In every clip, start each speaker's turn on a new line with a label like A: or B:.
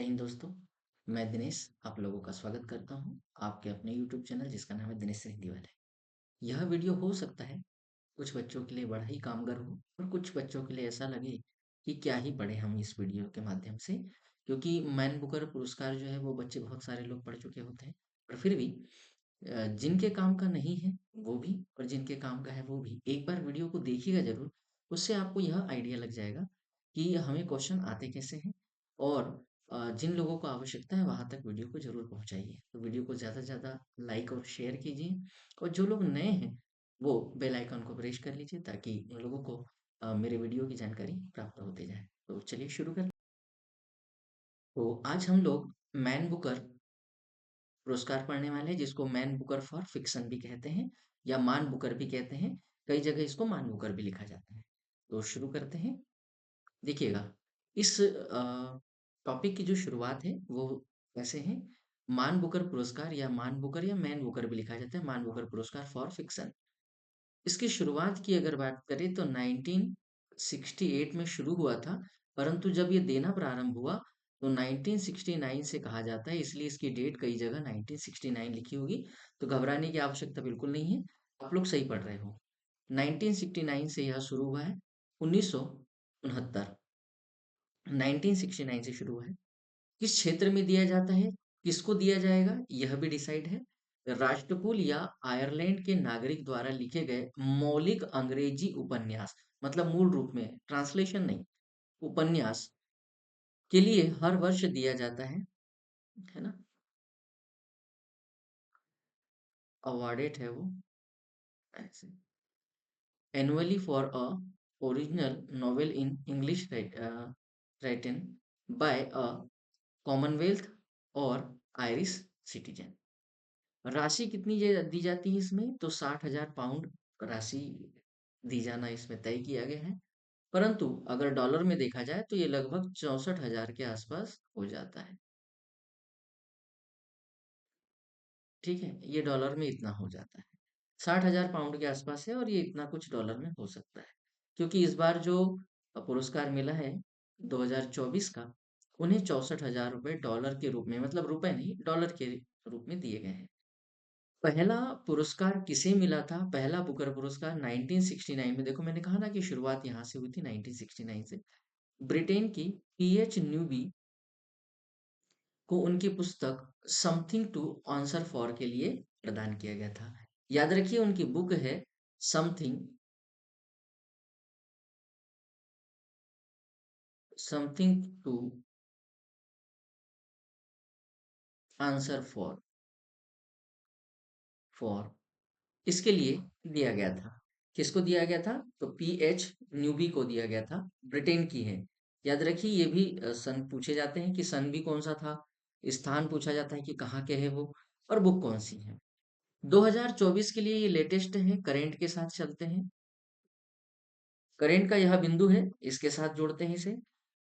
A: जय हिंद दोस्तों। मैं दिनेश आप लोगों का स्वागत करता हूं आपके अपने YouTube चैनल जिसका नाम है दिनेश रिंदीवाल है। यह वीडियो हो सकता है कुछ बच्चों के लिए बड़ा ही कामगार हो और कुछ बच्चों के लिए ऐसा लगे कि क्या ही पढ़े हम इस वीडियो के माध्यम से, क्योंकि मैन बुकर पुरस्कार जो है वो बच्चे बहुत सारे लोग पढ़ चुके होते हैं। पर फिर भी जिनके काम का नहीं है वो भी और जिनके काम का है वो भी एक बार वीडियो को देखिएगा जरूर। उससे आपको यह आइडिया लग जाएगा कि हमें क्वेश्चन आते कैसे हैं और जिन लोगों को आवश्यकता है वहां तक वीडियो को जरूर पहुंचाइए। तो वीडियो को ज़्यादा से ज़्यादा लाइक और शेयर कीजिए और जो लोग नए हैं वो बेल आइकन को प्रेस कर लीजिए ताकि उन लोगों को मेरे वीडियो की जानकारी प्राप्त होती जाए। तो चलिए शुरू करते हैं। तो आज हम लोग मैन बुकर पुरस्कार पढ़ने वाले हैं जिसको मैन बुकर फॉर फिक्शन भी कहते हैं या मान बुकर भी कहते हैं। कई जगह इसको मान बुकर भी लिखा जाता है। तो शुरू करते हैं। देखिएगा, इस टॉपिक की जो शुरुआत है वो कैसे है। मान बुकर पुरस्कार या मान बुकर या मैन बुकर भी लिखा जाता है, मान बुकर पुरस्कार फॉर फिक्शन। इसकी शुरुआत की अगर बात करें तो 1968 में शुरू हुआ था, परंतु जब ये देना प्रारंभ हुआ तो 1969 से कहा जाता है, इसलिए इसकी डेट कई जगह 1969 लिखी होगी। तो घबराने की आवश्यकता बिल्कुल नहीं है, आप लोग सही पढ़ रहे हो। 1969 से यह शुरू हुआ है। 1969 1969 से शुरू हुआ है। किस क्षेत्र में दिया जाता है, किसको दिया जाएगा, यह भी डिसाइड है। राष्ट्रकुल या आयरलैंड के नागरिक द्वारा लिखे गए मौलिक अंग्रेजी उपन्यास, मतलब मूल रूप में ट्रांसलेशन नहीं, उपन्यास के लिए हर वर्ष दिया जाता है ना। अवार्डेड है वो ऐसे annually for a original novel in English written by a Commonwealth और आयरिश सिटीजन। राशि कितनी दी जाती है इसमें, तो 60,000 पाउंड राशि दी जाना इसमें तय किया गया है। परंतु अगर डॉलर में देखा जाए तो ये लगभग 64,000 के आसपास हो जाता है। ठीक है, ये डॉलर में इतना हो जाता है। 60,000 पाउंड के आसपास है और ये इतना कुछ डॉलर में हो सकता है, क्योंकि इस बार जो पुरस्कार मिला है 2024 का, उन्हें 64,000 रुपए डॉलर के रूप में, मतलब रुपए नहीं डॉलर के रूप में दिए गए हैं। पहला पुरस्कार किसे मिला था, पहला बुकर पुरस्कार 1969 में। देखो मैंने कहा ना कि शुरुआत यहाँ से हुई थी 1969 से। ब्रिटेन की पीएच न्यूबी को उनकी पुस्तक समथिंग टू आंसर फॉर के लिए प्रदान किया गया था। याद रखिए उनकी बुक है something something to answer for इसके लिए दिया गया था। किसको दिया गया था, तो पीएच न्यूबी को दिया गया था, ब्रिटेन की है। याद रखिए ये भी सन पूछे जाते हैं कि सन भी कौन सा था, स्थान पूछा जाता है कि कहाँ के है वो, और बुक कौन सी है। 2024 के लिए ये लेटेस्ट है, करेंट के साथ चलते हैं। करेंट का यह बिंदु है, इसके साथ जोड़ते हैं इसे।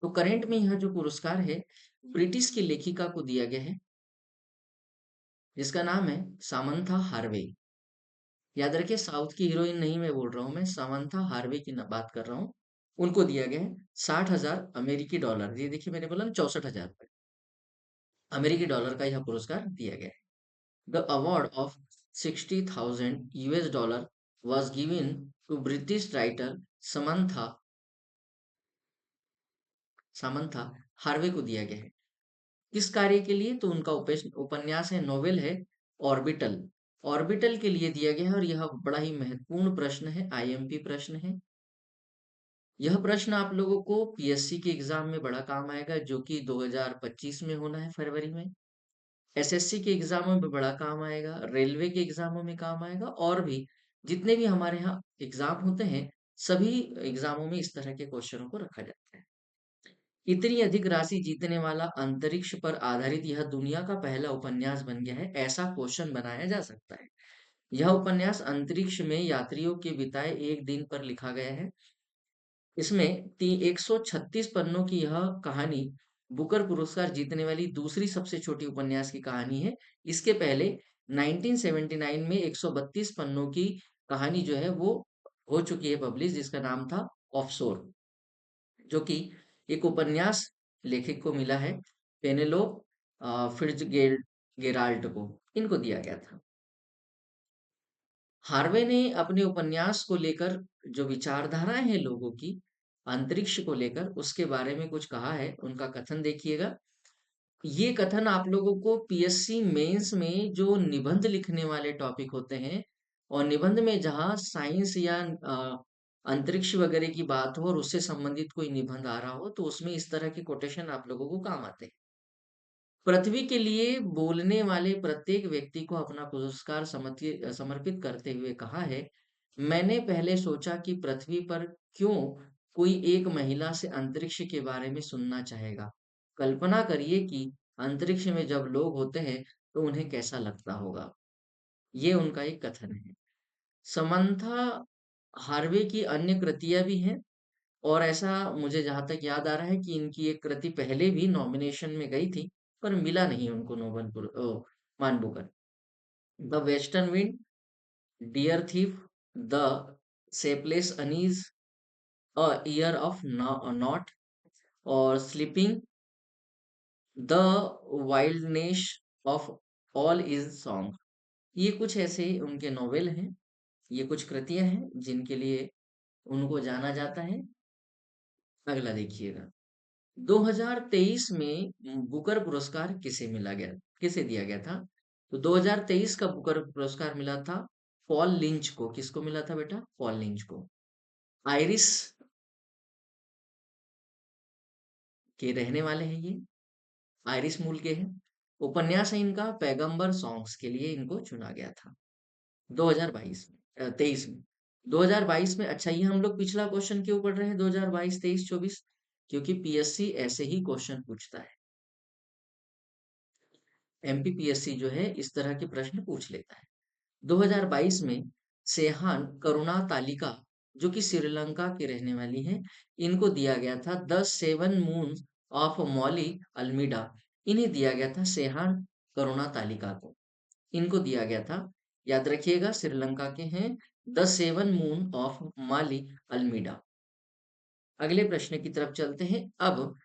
A: तो करेंट में यह जो पुरस्कार है ब्रिटिश की लेखिका को दिया गया है जिसका नाम है सामंथा हार्वे। याद रखिए साउथ की हीरोइन नहीं मैं बोल रहा हूँ, मैं सामंथा हार्वे की बात कर रहा हूँ। उनको दिया गया है 60,000 अमेरिकी डॉलर। ये देखिए मैंने बोला ना 64,000 रुपए अमेरिकी डॉलर का यह पुरस्कार दिया गया है। The award of 60,000 US dollar was given to British writer Samantha Samantha Harvey को दिया गया है। किस कार्य के लिए, तो उनका उपन्यास है, नोवेल है ऑर्बिटल। ऑर्बिटल के लिए दिया गया है और यह बड़ा ही महत्वपूर्ण प्रश्न है, आईएमपी प्रश्न है। यह प्रश्न आप लोगों को पीएससी के एग्जाम में बड़ा काम आएगा, जो कि 2025 में होना है फरवरी में। एसएससी के एग्जामों में बड़ा काम आएगा, रेलवे के एग्जामों में काम आएगा, और भी जितने भी हमारे यहाँ एग्जाम होते हैं सभी एग्जामों में इस तरह के क्वेश्चनों को रखा जाता है। इतनी अधिक राशि जीतने वाला अंतरिक्ष पर आधारित यह दुनिया का पहला उपन्यास बन गया है, ऐसा क्वेश्चन बनाया जा सकता है। यह उपन्यास अंतरिक्ष में यात्रियों के बिताए एक दिन पर लिखा गया है। इसमें 136 पन्नों की यह कहानी बुकर पुरस्कार जीतने वाली दूसरी सबसे छोटी उपन्यास की कहानी है। इसके पहले 1979 में 132 पन्नों की कहानी जो है वो हो चुकी है पब्लिश, जिसका नाम था ऑफशोर, जो कि एक उपन्यास लेखक को मिला है। पेनेलोप फिट्जगेराल्ड को, इनको दिया गया था। हार्वे ने अपने उपन्यास को लेकर जो विचारधाराएं हैं लोगों की अंतरिक्ष को लेकर उसके बारे में कुछ कहा है, उनका कथन देखिएगा। ये कथन आप लोगों को पीएससी मेंस में जो निबंध लिखने वाले टॉपिक होते हैं और निबंध में जहाँ साइंस या अंतरिक्ष वगैरह की बात हो और उससे संबंधित कोई निबंध आ रहा हो तो उसमें इस तरह के कोटेशन आप लोगों को काम आते हैं। पृथ्वी के लिए बोलने वाले प्रत्येक व्यक्ति को अपना पुरस्कार समर्पित करते हुए कहा है, मैंने पहले सोचा कि पृथ्वी पर क्यों कोई एक महिला से अंतरिक्ष के बारे में सुनना चाहेगा। कल्पना करिए कि अंतरिक्ष में जब लोग होते हैं तो उन्हें कैसा लगता होगा। ये उनका एक कथन है। समंथा हार्वे की अन्य कृतियां भी हैं और ऐसा मुझे जहाँ तक याद आ रहा है कि इनकी एक कृति पहले भी नॉमिनेशन में गई थी, पर मिला नहीं उनको Man Booker. The western wind, dear thief, the sapless Annies, a year of not और sleeping, the wildness of all is song. ये कुछ ऐसे उनके नॉवेल हैं, ये कुछ कृतियां हैं जिनके लिए उनको जाना जाता है। अगला देखिएगा, 2023 में बुकर पुरस्कार किसे दिया गया था? तो 2023 का बुकर पुरस्कार मिला था पॉल लिंच को। किसको मिला था बेटा? पॉल लिंच को। आयरिश के रहने वाले हैं ये, आयरिश मूल के हैं। उपन्यास है इनका पैगंबर सॉन्ग्स, के लिए इनको चुना गया था 2022 में 23 में। 2022 में, अच्छा ये हम लोग पिछला क्वेश्चन क्यों पढ़ रहे हैं 2022 23 24? क्योंकि पीएससी ऐसे ही क्वेश्चन पूछता है। एमपीपीएससी जो है इस तरह के प्रश्न पूछ लेता है। 2022 में सेहान करुणा तालिका, जो कि श्रीलंका की रहने वाली हैं, इनको दिया गया था the seven moon of Maali Almeida. इन्हें दिया गया था सेहान करुणा तालिका को, इनको दिया गया था। याद रखिएगा श्रीलंका के हैं, the seven moon of Mali Almeida. अगले प्रश्न की तरफ चलते हैं। अब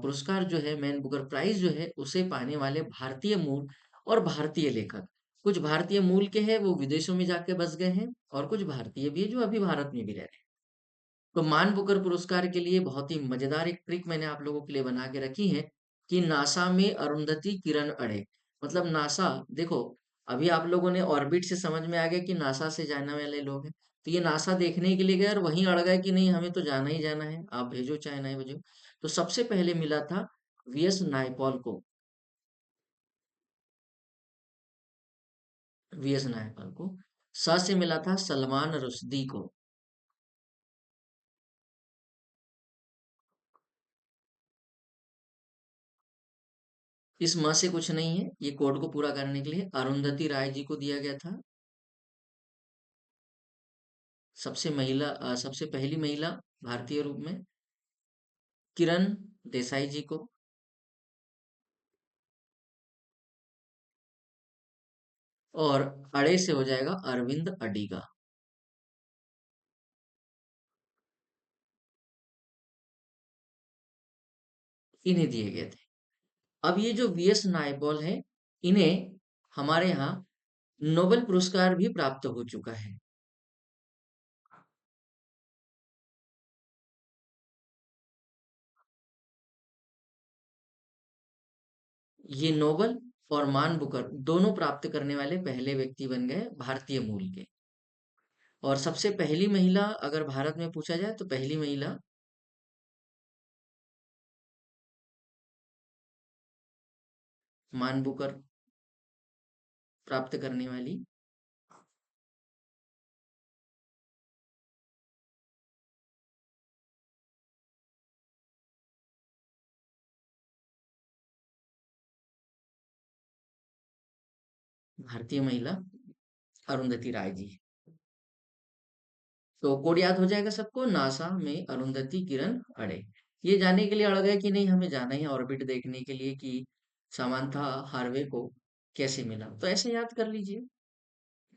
A: पुरस्कार जो है, मैन बुकर प्राइज जो है, उसे पाने वाले भारतीय मूल और भारतीय लेखक, कुछ भारतीय मूल के हैं वो विदेशों में जाके बस गए हैं और कुछ भारतीय भी है जो अभी भारत में भी रह रहे हैं। तो मान बुकर पुरस्कार के लिए बहुत ही मजेदार एक ट्रिक मैंने आप लोगों के लिए बना के रखी है कि नासा में अरुंधति किरण अड़े। मतलब नासा, देखो अभी आप लोगों ने ऑर्बिट से समझ में आ गया कि नासा से जाने वाले लोग हैं, तो ये नासा देखने के लिए गए और वहीं अड़ गए कि नहीं हमें तो जाना ही जाना है, आप भेजो चाहे नहीं भेजो। तो सबसे पहले मिला था वीएस नायपॉल को, वीएस नायपॉल को। स से मिला था सलमान रुश्दी को। इस म से कुछ नहीं है, ये कोड को पूरा करने के लिए अरुंधति राय जी को दिया गया था। सबसे पहली महिला भारतीय रूप में किरण देसाई जी को। और अड़े से हो जाएगा अरविंद अडिगा, इन्हें दिए गए थे। अब ये जो वीएस नायपॉल है, इन्हें हमारे यहाँ नोबेल पुरस्कार भी प्राप्त हो चुका है। ये नोबेल और मान बुकर दोनों प्राप्त करने वाले पहले व्यक्ति बन गए भारतीय मूल के। और सबसे पहली महिला अगर भारत में पूछा जाए तो पहली महिला मान बुकर प्राप्त करने वाली भारतीय महिला अरुंधति राय जी। तो कोड याद हो जाएगा सबको, नासा में अरुंधति किरण अड़े। ये जानने के लिए अड़ गए कि नहीं हमें जाना है ऑर्बिट देखने के लिए कि सामांथा हार्वे को कैसे मिला, तो ऐसे याद कर लीजिए।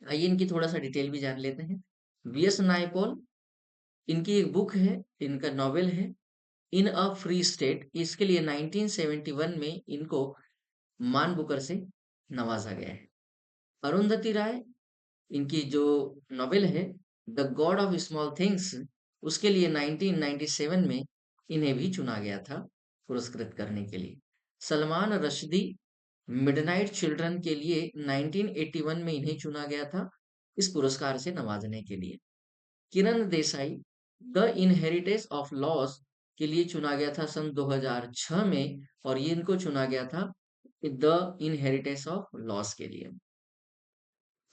A: आइए इनकी थोड़ा सा डिटेल भी जान लेते हैं। वीएस नायपॉल, इनकी एक बुक है, इनका नॉवेल है इन अ फ्री स्टेट, इसके लिए 1971 में इनको मान बुकर से नवाजा गया है। अरुंधति राय, इनकी जो नॉवेल है the God of small things, उसके लिए 1997 में इन्हें भी चुना गया था पुरस्कृत करने के लिए। सलमान रश्दी, मिडनाइट चिल्ड्रन के लिए 1981 में इन्हें चुना गया था इस पुरस्कार से नवाजने के लिए। Kiran Desai, the inheritance of loss के लिए चुना गया था सन 2006 में, और ये इनको चुना गया था द इनहेरिटेंस ऑफ लॉस के लिए।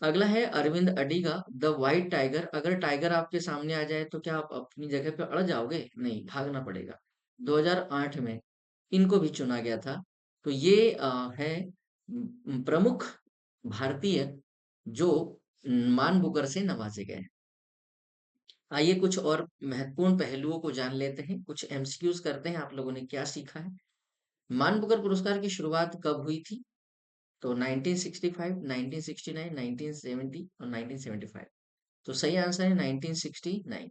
A: अगला है Aravind Adiga, the white tiger. अगर टाइगर आपके सामने आ जाए तो क्या आप अपनी जगह पे अड़ जाओगे? नहीं, भागना पड़ेगा। 2008 में इनको भी चुना गया था। तो ये है प्रमुख भारतीय जो मान बुकर से नवाजे गए हैं। आइए कुछ और महत्वपूर्ण पहलुओं को जान लेते हैं, कुछ एमसीक्यूज करते हैं, आप लोगों ने क्या सीखा है। मान बुकर पुरस्कार की शुरुआत कब हुई थी? तो 1965, 1969, 1970 और 1975। तो सही आंसर है 1969।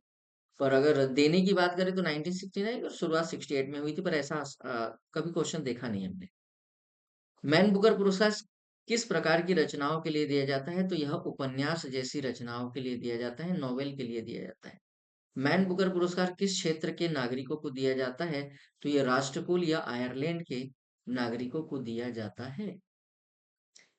A: पर अगर देने की बात करें तो 1969 और शुरुआत 68 में हुई थी, पर ऐसा कभी क्वेश्चन देखा नहीं हमने। मैन बुकर पुरस्कार किस प्रकार की रचनाओं के लिए दिया जाता है? तो यह उपन्यास जैसी रचनाओं के लिए दिया जाता है, नॉवेल के लिए दिया जाता है। मैन बुकर पुरस्कार किस क्षेत्र के नागरिकों को दिया जाता है? तो यह राष्ट्रकुल या आयरलैंड के नागरिकों को दिया जाता है।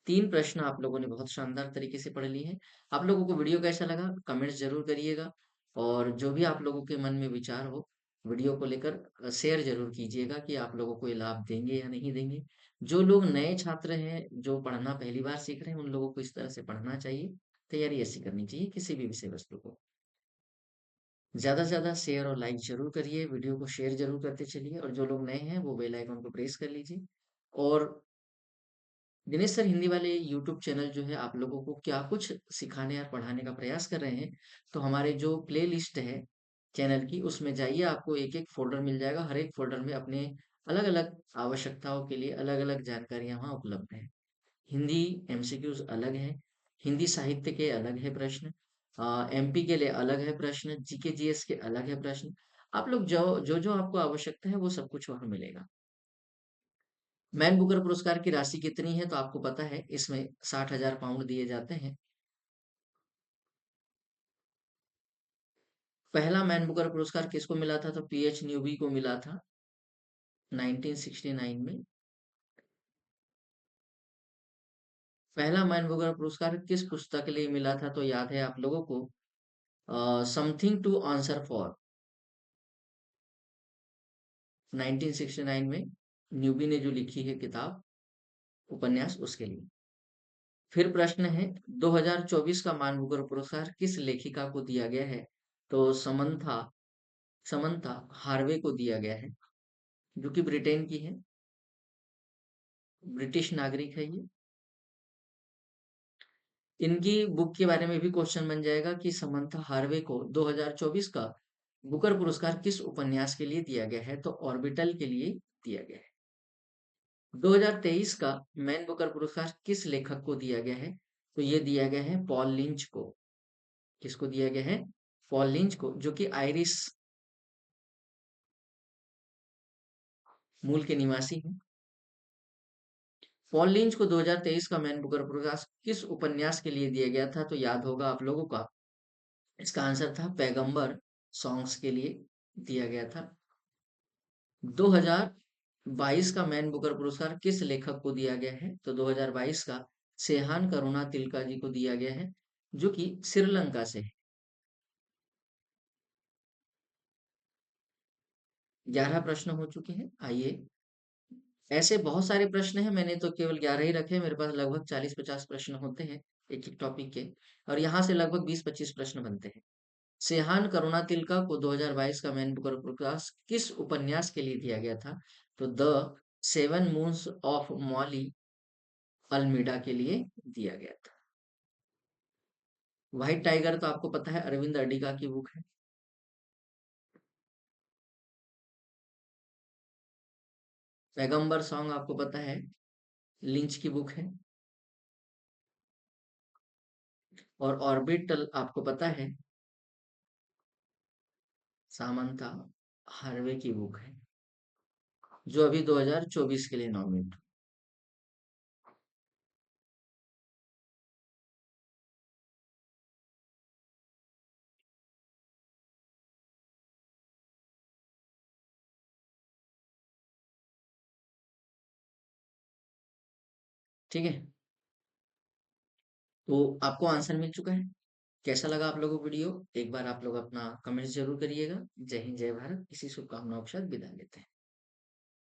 A: 3 प्रश्न आप लोगों ने बहुत शानदार तरीके से पढ़ लिए हैं। आप लोगों को वीडियो कैसा लगा? कमेंट्स ज़रूर करिएगा, और जो भी आप लोगों के मन में विचार हो, वीडियो को लेकर शेयर ज़रूर कीजिएगा कि आप लोगों को ये लाभ देंगे या नहीं देंगे। जो लोग नए छात्र हैं, जो पढ़ना पहली बार सीख रहे हैं, उन लोगों को इस तरह से पढ़ना चाहिए, तैयारी ऐसी करनी चाहिए किसी भी विषय वस्तु को। ज़्यादा से ज़्यादा शेयर और लाइक ज़रूर करिए, वीडियो को शेयर ज़रूर करते चलिए, और जो लोग नए हैं, वो बेल आइकन को प्रेस कर लीजिए। और दिनेश सर हिंदी वाले यूट्यूब चैनल जो है आप लोगों को क्या कुछ सिखाने और पढ़ाने का प्रयास कर रहे हैं, तो हमारे जो प्ले लिस्ट है चैनल की, उसमें जाइए, आपको एक एक फोल्डर मिल जाएगा। हर एक फोल्डर में अपने अलग अलग आवश्यकताओं के लिए अलग अलग जानकारियां वहाँ उपलब्ध है। हिंदी एमसीक्यूज अलग है, हिंदी साहित्य के अलग है प्रश्न, एमपी के लिए अलग है प्रश्न, जीके जीएस के अलग है प्रश्न। आप लोग जो जो जो आपको आवश्यकता है वो सब कुछ वहाँ मिलेगा। मैन बुकर पुरस्कार की राशि कितनी है? तो आपको पता है, इसमें 60,000 पाउंड दिए जाते हैं। पहला मैन बुकर पुरस्कार किसको मिला था? तो पीएच न्यूबी को मिला था 1969 में। पहला मैन बुकर पुरस्कार किस पुस्तक के लिए मिला था? तो याद है आप लोगों को, समथिंग टू आंसर फॉर, 1969 में न्यूबी ने जो लिखी है किताब, उपन्यास, उसके लिए। फिर प्रश्न है, 2024 का मान बुकर पुरस्कार किस लेखिका को दिया गया है? तो समंथा समंथा हार्वे को दिया गया है, जो कि ब्रिटेन की है, ब्रिटिश नागरिक है ये। इनकी बुक के बारे में भी क्वेश्चन बन जाएगा कि समंथा हार्वे को 2024 का बुकर पुरस्कार किस उपन्यास के लिए दिया गया है? तो ऑर्बिटल के लिए दिया गया है। 2023 का मैन बुकर पुरस्कार किस लेखक को दिया गया है? तो ये दिया गया है पॉल लिंच को। किसको दिया गया है? पॉल लिंच को, जो कि आयरिश मूल के निवासी हैं। पॉल लिंच को 2023 का मैन बुकर पुरस्कार किस उपन्यास के लिए दिया गया था? तो याद होगा आप लोगों का, इसका आंसर था पैगंबर सॉन्ग्स के लिए दिया गया था। 2022 का मैन बुकर पुरस्कार किस लेखक को दिया गया है? तो 2022 का सेहान करुणा तिलका जी को दिया गया है, जो कि श्रीलंका से है। 11 प्रश्न हो चुके हैं। आइए, ऐसे बहुत सारे प्रश्न हैं, मैंने तो केवल 11 ही रखे हैं। मेरे पास लगभग 40-50 प्रश्न होते हैं एक एक टॉपिक के, और यहाँ से लगभग 20-25 प्रश्न बनते हैं। सेहान करुणा तिलका को 2022 का मैन बुकर पुरस्कार किस उपन्यास के लिए दिया गया था? तो the seven moons of Molly Almeida के लिए दिया गया था। व्हाइट टाइगर तो आपको पता है अरविंद अडिगा की बुक है। पैगंबर सॉन्ग आपको पता है लिंच की बुक है। और ऑर्बिटल आपको पता है सामंथा हार्वे की बुक है, जो अभी 2024 के लिए नॉमिनेट। ठीक है, तो आपको आंसर मिल चुका है। कैसा लगा आप लोगों को वीडियो? एक बार आप लोग अपना कमेंट्स जरूर करिएगा। जय हिंद, जय भारत, इसी शुभकामनाओं के साथ विदा लेते हैं।